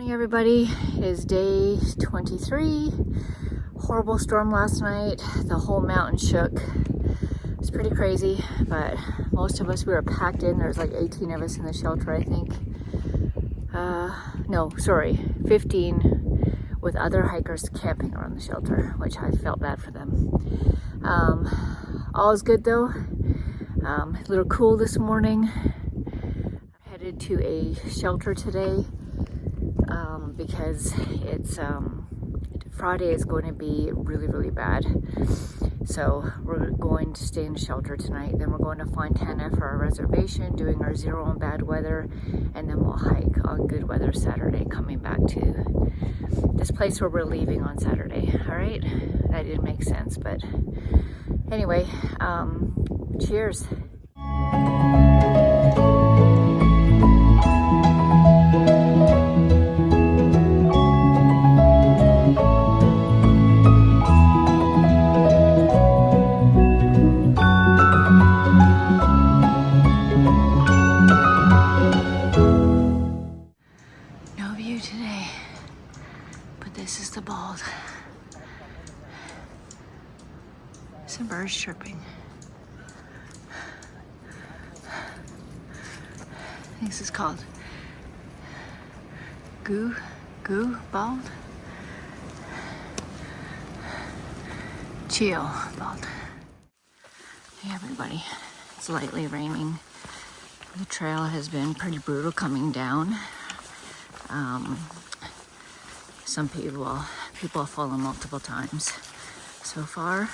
Morning everybody. It is day 23. Horrible storm last night. The whole mountain shook. It's pretty crazy, but most of us, we were packed in. There's like 18 of us in the shelter, I think. No, sorry, 15 with other hikers camping around the shelter, which I felt bad for them. All is good though. A little cool this morning. Headed to a shelter today because it's Friday is going to be really bad. So we're going to stay in the shelter tonight. Then we're going to Fontana for our reservation, doing our 0 on bad weather, and then we'll hike on good weather Saturday, coming back to this place where we're leaving on Saturday. All right, that didn't make sense, but anyway, cheers. Today, but this is the bald. Some birds chirping. This is called goo bald. Chill bald. Hey everybody, it's lightly raining. The trail has been pretty brutal coming down. Some people have fallen multiple times. So far,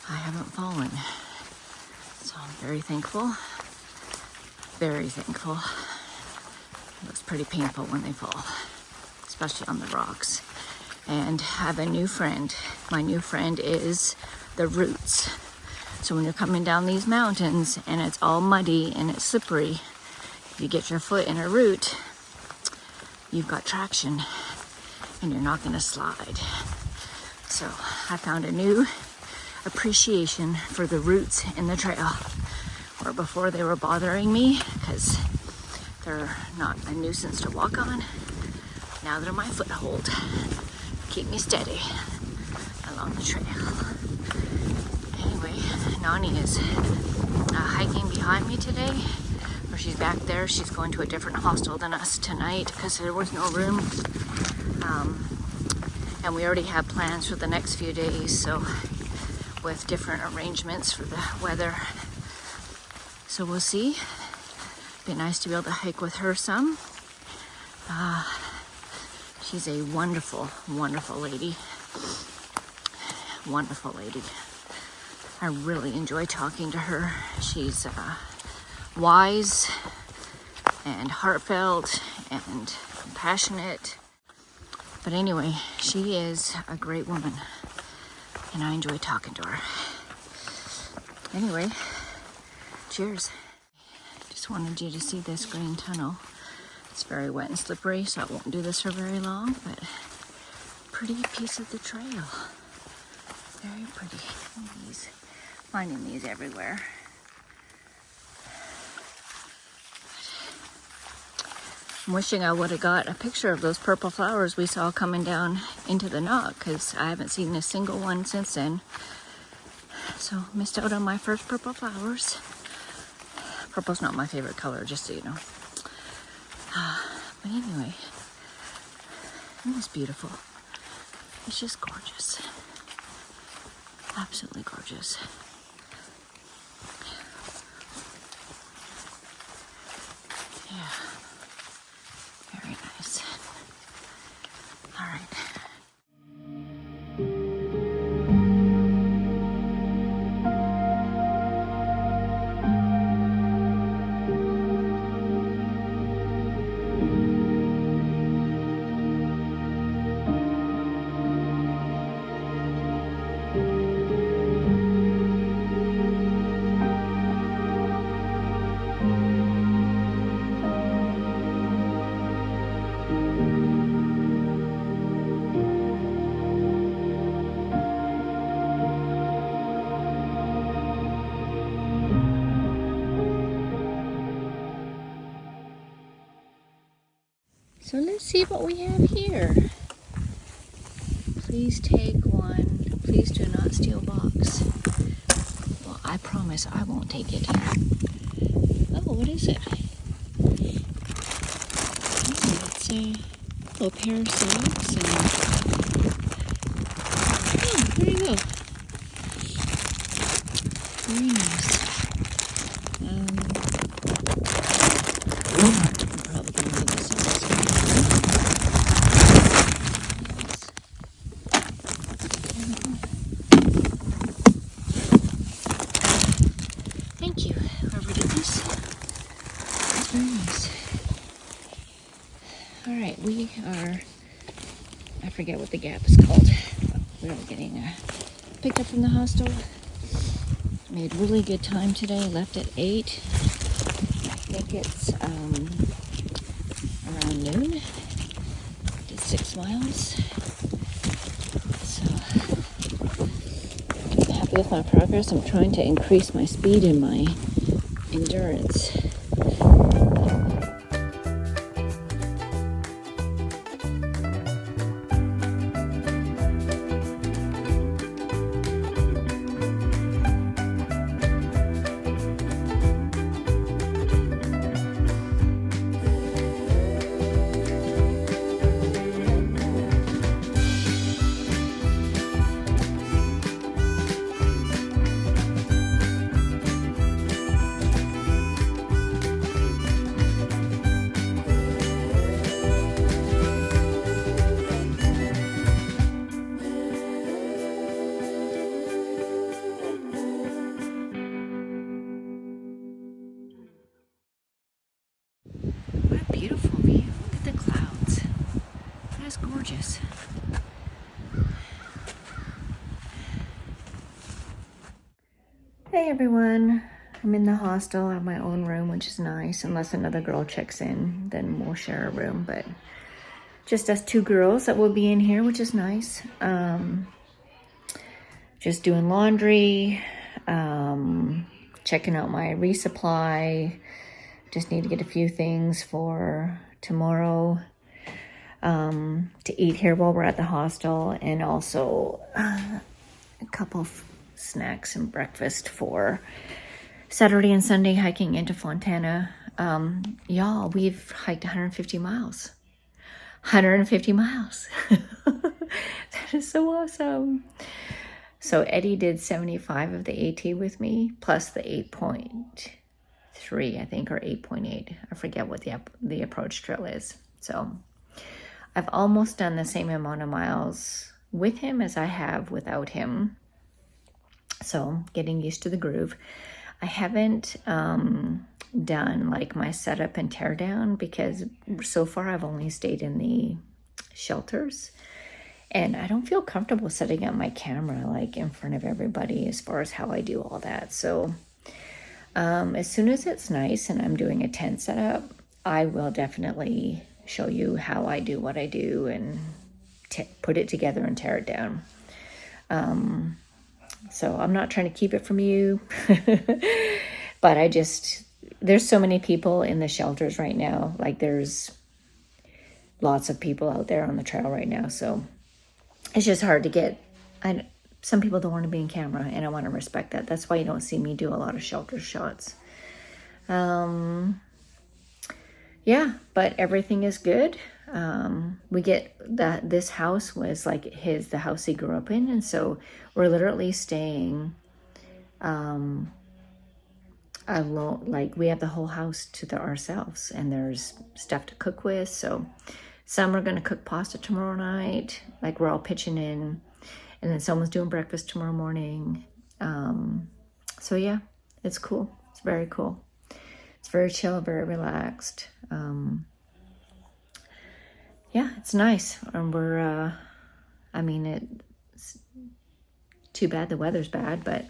I haven't fallen. So I'm very thankful. Very thankful. It looks pretty painful when they fall, especially on the rocks. And I have a new friend. My new friend is the roots. So when you're coming down these mountains and it's all muddy and it's slippery, if you get your foot in a root, you've got traction and you're not going to slide. So I found a new appreciation for the roots in the trail, where before they were bothering me because they're not a nuisance to walk on. Now they're my foothold. Keep me steady along the trail. Anyway, Nani is hiking behind me today. She's back there. She's going to a different hostel than us tonight because there was no room. And we already have plans for the next few days, so with different arrangements for the weather. So we'll see. Be nice to be able to hike with her some. She's a wonderful lady. Wonderful lady. I really enjoy talking to her. She's wise and heartfelt and compassionate. But anyway, she is a great woman and I enjoy talking to her. Anyway, cheers. Just wanted you to see this green tunnel. It's very wet and slippery, so I won't do this for very long, but pretty piece of the trail. Very pretty. Finding these everywhere. I'm wishing I would have got a picture of those purple flowers we saw coming down into the knot, because I haven't seen a single one since then. So missed out on my first purple flowers. Purple's not my favorite color, just so you know. But anyway, it was beautiful. It's just gorgeous. Absolutely gorgeous. Yeah. Very nice. All right. So let's see what we have here. Please take one. Please do not steal box. Well, I promise I won't take it. Oh, what is it? Oh, it's a little pair of socks. And... oh, there you go. Very nice. I'm probably going to need the socks. Thank you, whoever did this. That's very nice. Alright, we are, I forget what the gap is called. We are getting picked up from the hostel. Made really good time today, left at 8. I think it's around noon. Did 6 miles. So, I'm happy with my progress. I'm trying to increase my speed and my endurance. What a beautiful view. Look at the clouds. That is gorgeous. Hey everyone. I'm in the hostel. I have my own room, which is nice. Unless another girl checks in, then we'll share a room. But just us 2 girls that will be in here, which is nice. Just doing laundry. Checking out my resupply. Just need to get a few things for tomorrow to eat here while we're at the hostel, and also a couple of snacks and breakfast for Saturday and Sunday hiking into Fontana. Y'all, we've hiked 150 miles. 150 miles. That is so awesome. So Eddie did 75 of the AT with me, plus the 8.3, I think, or 8.8. I forget what the approach trail is. So I've almost done the same amount of miles with him as I have without him. So getting used to the groove. I haven't done like my setup and tear down because so far I've only stayed in the shelters. And I don't feel comfortable setting up my camera like in front of everybody as far as how I do all that. So as soon as it's nice and I'm doing a tent setup, I will definitely show you how I do what I do and put it together and tear it down. So I'm not trying to keep it from you, but there's so many people in the shelters right now. Like there's lots of people out there on the trail right now. So it's just hard to get, some people don't want to be in camera, and I want to respect that. That's why you don't see me do a lot of shelter shots. Yeah, but everything is good. We get that this house was like the house he grew up in. And so we're literally staying, alone. Like we have the whole house to ourselves, and there's stuff to cook with. So some are going to cook pasta tomorrow night. Like we're all pitching in, and then someone's doing breakfast tomorrow morning. So yeah, it's cool. It's very cool. It's very chill, very relaxed. Yeah, it's nice. And we're, it's too bad the weather's bad, but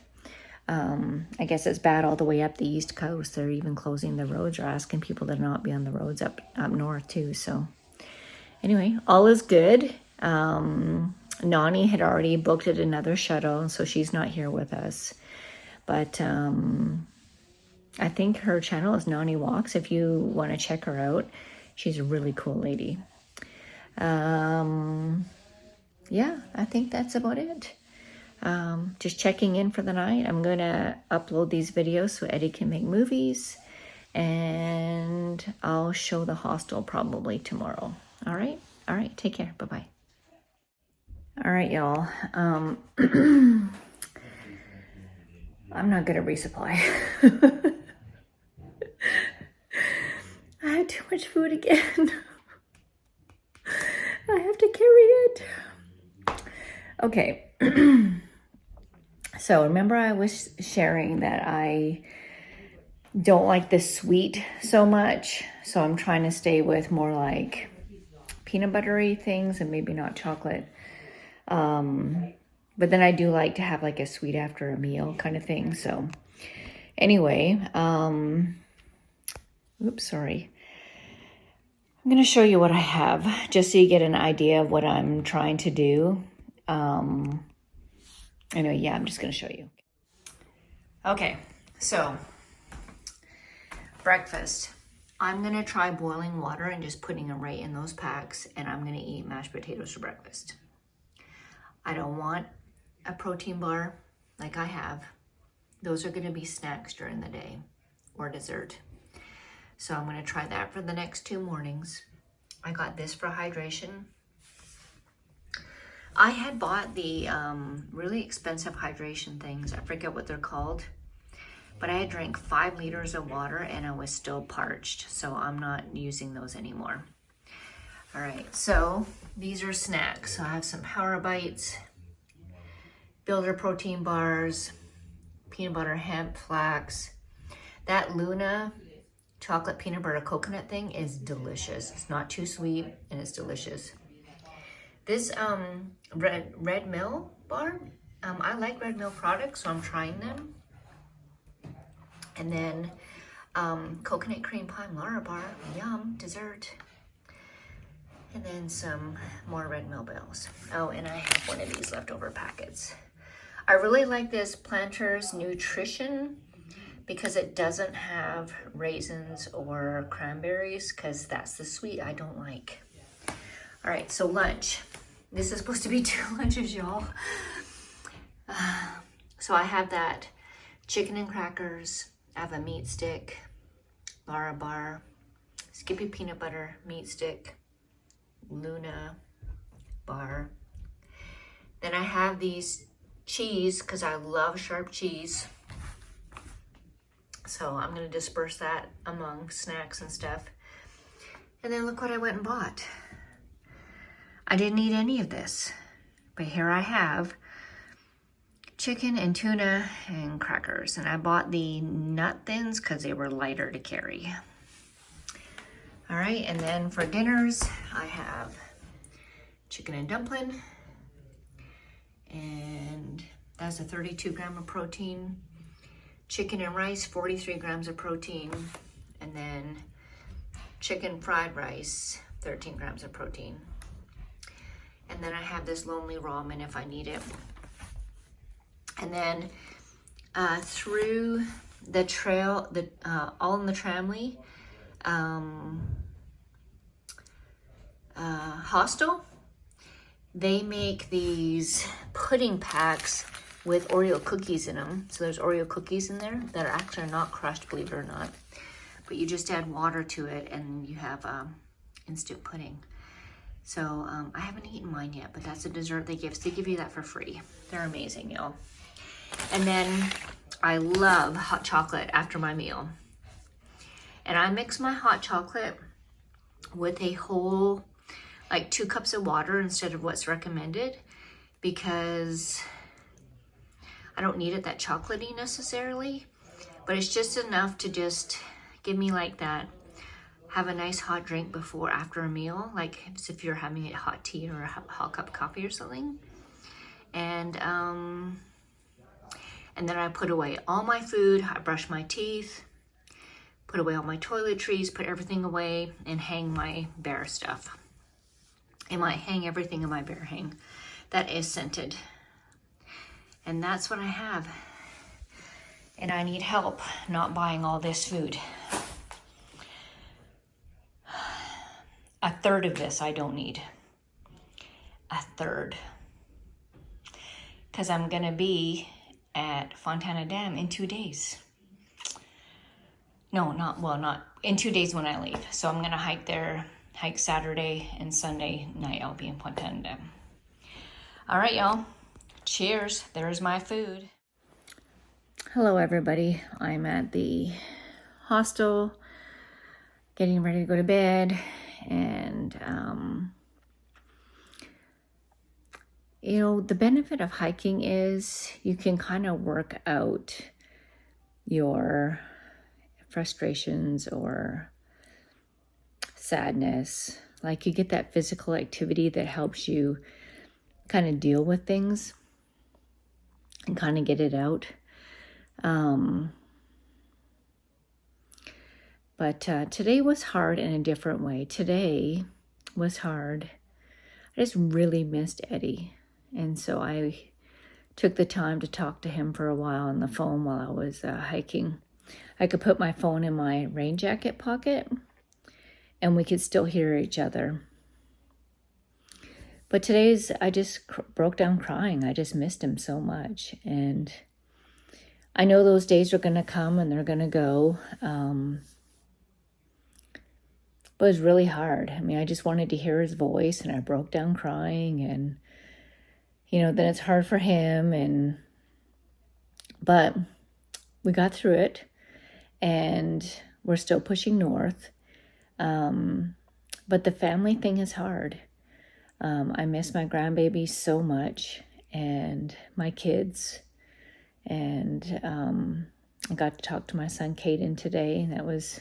I guess it's bad all the way up the East Coast. They're even closing the roads or asking people to not be on the roads up north too. So anyway, all is good. Nani had already booked at another shuttle, so she's not here with us. But I think her channel is Nani Walks. If you want to check her out, she's a really cool lady. Yeah, I think that's about it. Just checking in for the night. I'm going to upload these videos so Eddie can make movies. And I'll show the hostel probably tomorrow. All right? All right. Take care. Bye-bye. All right, y'all. I'm not good at resupply. I had too much food again. I have to carry it. Okay. So remember I was sharing that I don't like the sweet so much. So I'm trying to stay with more like peanut buttery things and maybe not chocolate. But then I do like to have like a sweet after a meal kind of thing. So anyway, oops, sorry. I'm going to show you what I have just so you get an idea of what I'm trying to do. Anyway, yeah, I'm just going to show you. Okay, so breakfast. I'm going to try boiling water and just putting it right in those packs, and I'm going to eat mashed potatoes for breakfast. I don't want a protein bar like I have. Those are going to be snacks during the day or dessert. So I'm going to try that for the next 2 mornings. I got this for hydration. I had bought the really expensive hydration things. I forget what they're called. But I had drank 5 liters of water and I was still parched. So I'm not using those anymore. All right, so these are snacks. So I have some Power Bites, Builder protein bars, peanut butter, hemp, flax. That Luna chocolate peanut butter coconut thing is delicious. It's not too sweet and it's delicious. This Red Mill bar, I like Red Mill products, so I'm trying them. And then coconut cream pie Lara bar, yum, dessert. And then some more Red Mill Bells. Oh, and I have one of these leftover packets. I really like this Planters Nutrition because it doesn't have raisins or cranberries because that's the sweet I don't like. All right, so lunch. This is supposed to be 2 lunches, y'all. So I have that chicken and crackers. I have a meat stick, Lara bar, Skippy peanut butter, meat stick, Luna bar. Then I have these cheese because I love sharp cheese. So I'm going to disperse that among snacks and stuff. And then look what I went and bought. I didn't eat any of this, but here I have chicken and tuna and crackers. And I bought the nut thins because they were lighter to carry. All right, and then for dinners, I have chicken and dumpling. And that's a 32 gram of protein. Chicken and rice, 43 grams of protein. And then chicken fried rice, 13 grams of protein. And then I have this lonely ramen if I need it. And then through the trail, all in the Tramley Hostel, they make these pudding packs with Oreo cookies in them. So there's Oreo cookies in there that are actually not crushed, believe it or not. But you just add water to it and you have instant pudding. So I haven't eaten mine yet, but that's a dessert they give. So they give you that for free. They're amazing, y'all. And then I love hot chocolate after my meal. And I mix my hot chocolate with a whole, like 2 cups of water instead of what's recommended because I don't need it that chocolatey necessarily, but it's just enough to just give me like that, have a nice hot drink before, after a meal, like as if you're having a hot tea or a hot cup of coffee or something. And then I put away all my food, I brush my teeth, put away all my toiletries, put everything away, and hang my bear stuff. I might hang everything in my bear hang that is scented. And that's what I have. And I need help not buying all this food. A third of this I don't need. a third, because I'm gonna be at Fontana Dam in 2 days. No, not in 2 days when I leave. So I'm gonna hike Saturday and Sunday night. I'll be in Fontana Dam. All right, y'all. Cheers. There's my food. Hello, everybody. I'm at the hostel, getting ready to go to bed, and you know, the benefit of hiking is you can kind of work out your frustrations or sadness. Like, you get that physical activity that helps you kind of deal with things and kind of get it out. But today was hard in a different way. Today was hard. I just really missed Eddie. And so I took the time to talk to him for a while on the phone while I was hiking. I could put my phone in my rain jacket pocket and we could still hear each other. But I just broke down crying. I just missed him so much. And I know those days are going to come and they're going to go. But it was really hard. I mean, I just wanted to hear his voice and I broke down crying, and, you know, then it's hard for him, but we got through it and we're still pushing north. But the family thing is hard. I miss my grandbaby so much and my kids, and I got to talk to my son Caden today, and that was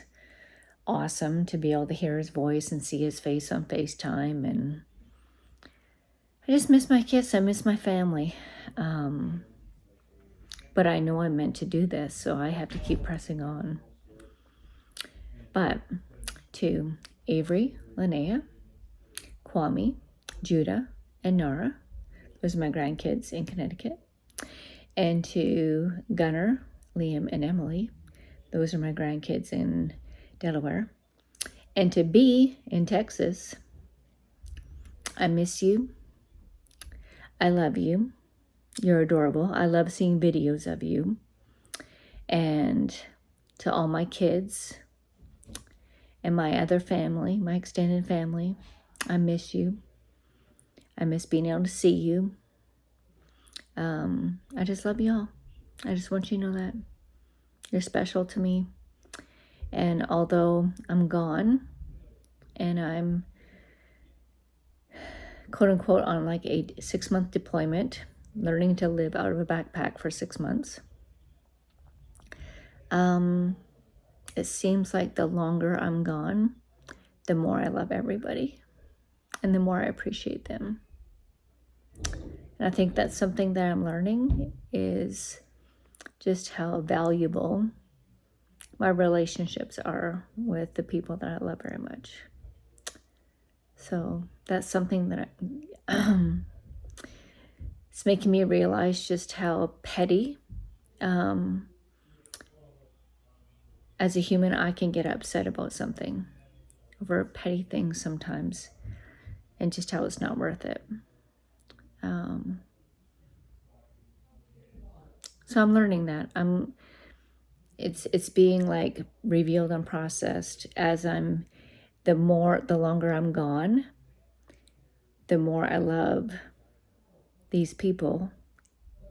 awesome to be able to hear his voice and see his face on FaceTime. And I just miss my kids. I miss my family. But I know I'm meant to do this, so I have to keep pressing on. But to Avery, Linnea, Kwame, Judah, and Nara, those are my grandkids in Connecticut. And to Gunnar, Liam, and Emily, those are my grandkids in Delaware. And to B in Texas, I miss you. I love you. You're adorable. I love seeing videos of you. And to all my kids and my other family, my extended family, I miss you. I miss being able to see you. I just love you all. I just want you to know that you're special to me. And although I'm gone and I'm quote unquote on like a 6-month deployment, learning to live out of a backpack for 6 months, it seems like the longer I'm gone, the more I love everybody and the more I appreciate them. And I think that's something that I'm learning, is just how valuable my relationships are with the people that I love very much. So that's something that it's making me realize just how petty, as a human, I can get upset about something, over petty things sometimes, and just how it's not worth it. So I'm learning that. It's being like revealed and processed as the longer I'm gone, the more I love these people,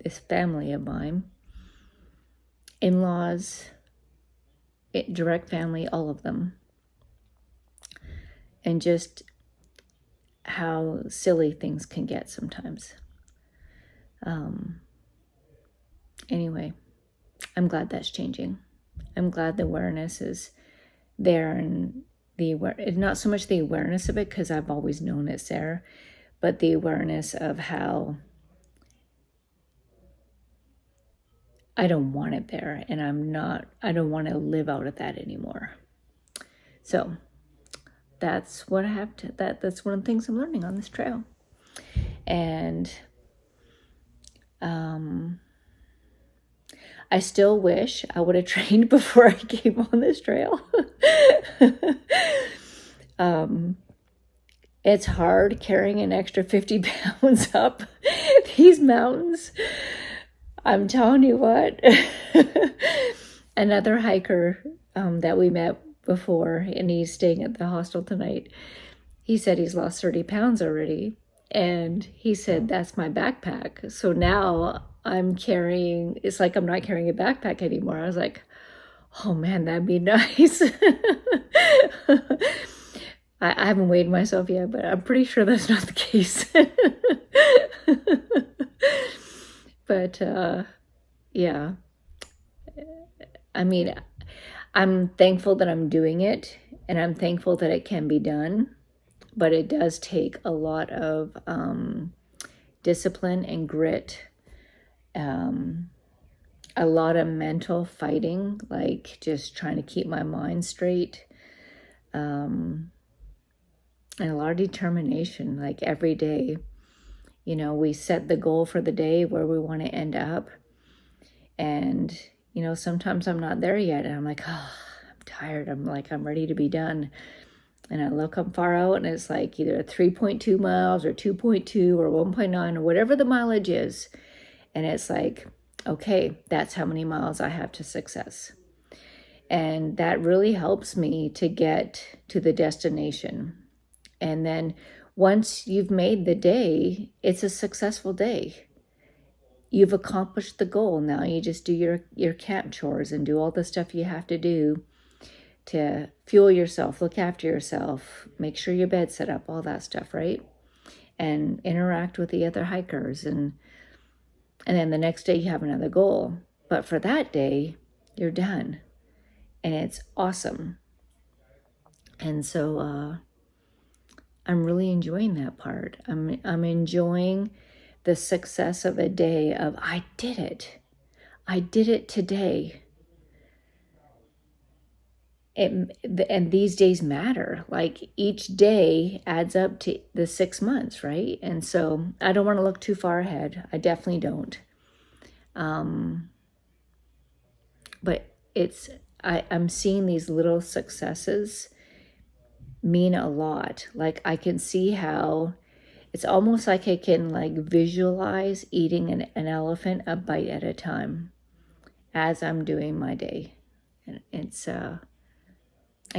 this family of mine, in-laws, direct family, all of them. And just how silly things can get sometimes. Anyway, I'm glad that's changing. I'm glad the awareness is there, and not so much the awareness of it, because I've always known it's there, but the awareness of how I don't want it there, and I don't want to live out of that anymore. So that's what that's one of the things I'm learning on this trail. And I still wish I would have trained before I came on this trail. It's hard carrying an extra 50 pounds up these mountains. I'm telling you what. Another hiker that we met before, and he's staying at the hostel tonight, he said he's lost 30 pounds already. And he said, that's my backpack. So now I'm carrying, it's like I'm not carrying a backpack anymore. I was like, oh man, that'd be nice. I haven't weighed myself yet, but I'm pretty sure that's not the case. But yeah, I mean, I'm thankful that I'm doing it, and I'm thankful that it can be done, but it does take a lot of discipline and grit, a lot of mental fighting, like just trying to keep my mind straight, and a lot of determination, like every day. You know, we set the goal for the day where we want to end up. And, you know, sometimes I'm not there yet. And I'm like, oh, I'm tired. I'm ready to be done. And I look up far out and it's like either 3.2 miles or 2.2 or 1.9 or whatever the mileage is. And it's like, okay, that's how many miles I have to success. And that really helps me to get to the destination. And then once you've made the day, it's a successful day. You've accomplished the goal. Now you just do your camp chores and do all the stuff you have to do to fuel yourself, look after yourself, make sure your bed's set up, all that stuff, right? And interact with the other hikers. And then the next day you have another goal. But for that day, you're done. And it's awesome. And so I'm really enjoying that part. I'm enjoying the success of a day of I did it. I did it today. And these days matter. Like each day adds up to the 6 months, right? And so I don't want to look too far ahead. I definitely don't. But I'm seeing these little successes mean a lot. Like I can see how it's almost like I can like visualize eating an elephant a bite at a time as I'm doing my day. And it's I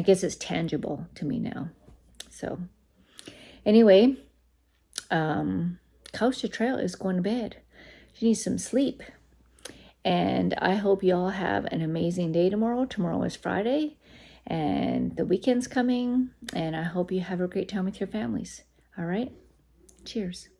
guess it's tangible to me now. So anyway, Couch to Trail is going to bed. She needs some sleep. And I hope you all have an amazing day tomorrow. Tomorrow is Friday and the weekend's coming. And I hope you have a great time with your families. All right. Cheers.